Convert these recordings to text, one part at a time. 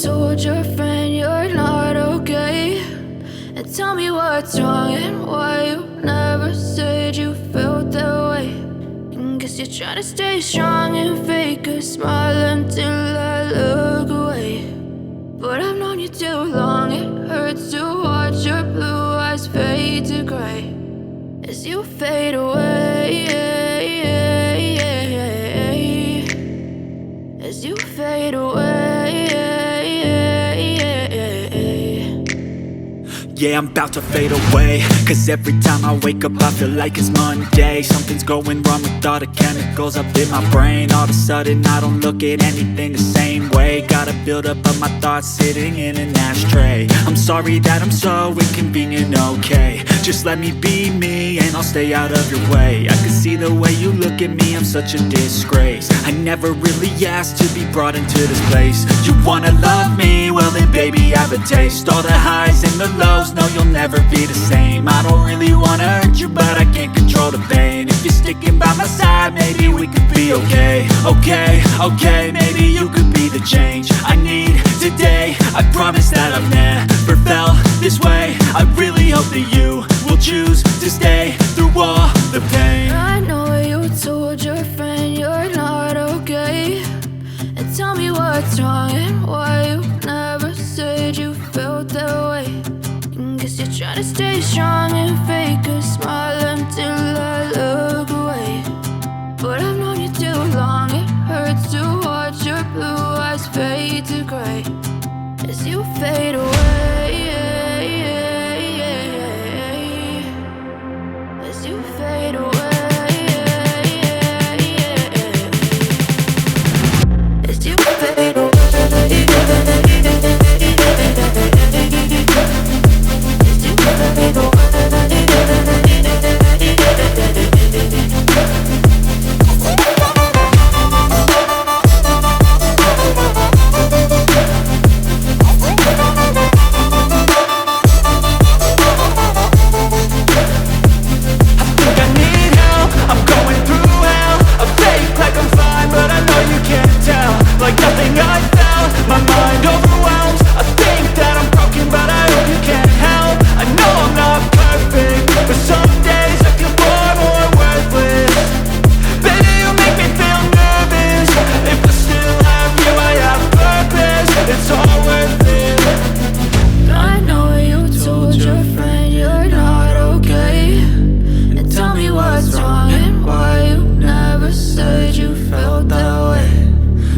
told your friend you're not okay, and tell me what's wrong and why you never said you felt that way. And guess you're trying to stay strong and fake a smile until I look away. But I've known you too long, it hurts to watch your blue eyes fade to gray as you fade away, as you fade away. Yeah, I'm about to fade away, cause every time I wake up I feel like it's Monday. Something's going wrong with all the chemicals up in my brain. All of a sudden I don't look at anything the same way. Gotta build up of my thoughts sitting in an ashtray. I'm sorry that I'm so inconvenient, okay. Just let me be me and I'll stay out of your way. I can see the way you look at me, I'm such a disgrace. I never really asked to be brought into this place. You wanna love me? Well then baby have a taste. All the highs and the lows, no you'll never be the same. I don't really wanna hurt you but I can't control the pain. If you're sticking by my side maybe we could be okay. Okay, maybe you could be the change I need today. I promise that I've never felt this way. I really hope that you will choose to stay through all the pain. I know you told your friend you're not okay, and tell me what's wrong and why you never said you felt that way. And guess you're trying to stay strong and fake a smile until I look away. But I've known you too long, it hurts to watch your blue eyes fade to gray as you fade away, as you fade away, as you fade away. Like nothing I felt, my mind overwhelmed. I think that I'm broken but I hope you can't help. I know I'm not perfect, but some days I feel far more worthless. Baby, you make me feel nervous. If I still have you, I have purpose. It's all worth it. I know you told your friend you're not okay, and tell me what's wrong and why you never said you felt that way.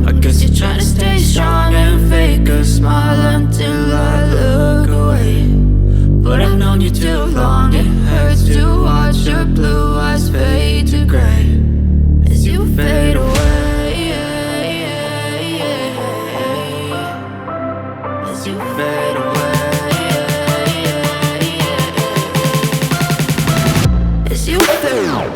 I guess you're trying to stay strong and fake a smile until I look away. But I've known you too long, it hurts to watch your blue eyes fade to gray as you fade away, as you fade away, as you fade away.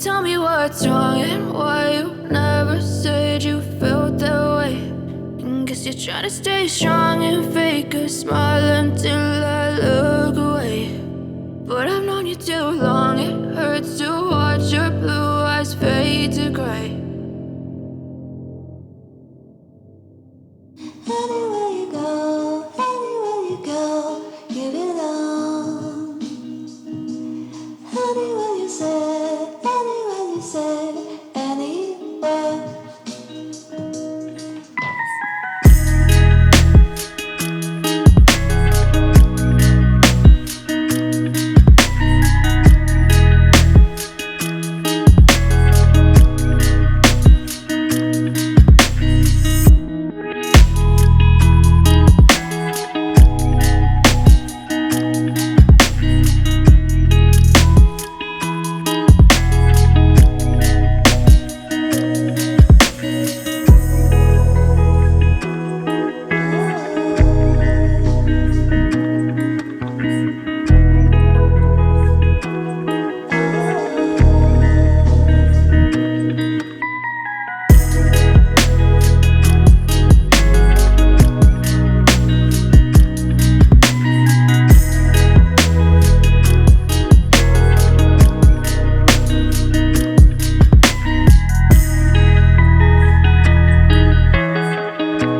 Tell me what's wrong and why you never said you felt that way. And guess you're trying to stay strong and fake a smile until I look away. But I've known you too long, it hurts to watch your blue eyes fade to gray